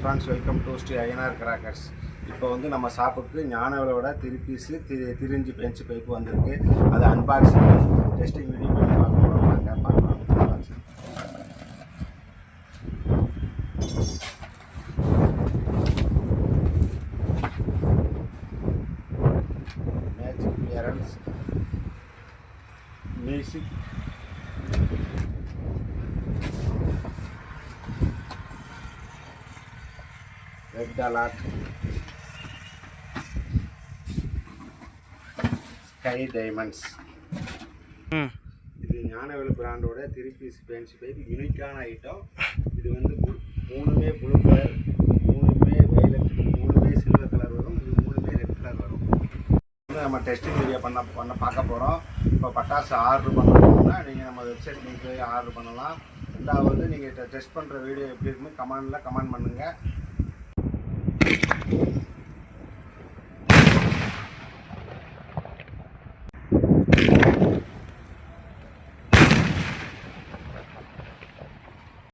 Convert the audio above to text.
Friends, welcome to Sri Ayyanar Crackers. இப்போ வந்து நம்ம ஷாப்புக்கு ஞானவலோட 3 பீஸ் திரிஞ்சு பெஞ்ச் பைப் வந்திருக்கு. அது அன்பாக்சிங் டெஸ்டிங் வீடியோ பண்ணி பார்க்கலாம். வாங்க பார்க்கலாம். Magic clearance music red alert sky diamonds. இது ஞானவேல் பிராண்டோட 3 பீஸ் பென்ச் பைப் யூனிக்கான ஐட்டம். இது வந்து மூணுமே ப்ளூ கலர், மூணுமே வைலட், மூணுமே சில்வர் கலர் வரும். இது மூணுமே ரெட் கலர் வரும். நம்ம டெஸ்டிங் வீடியோ பண்ண பார்க்க போகிறோம். இப்போ பட்டாசு ஆர்டர் பண்ணணும்னா நீங்கள் நம்ம வெப்சைட் நீங்கள் போய் ஆர்டர் பண்ணலாம். ரெண்டாவது நீங்கள் டெஸ்ட் பண்ணுற வீடியோ எப்படி இருக்குன்னு கமெண்ட் பண்ணுங்கள்.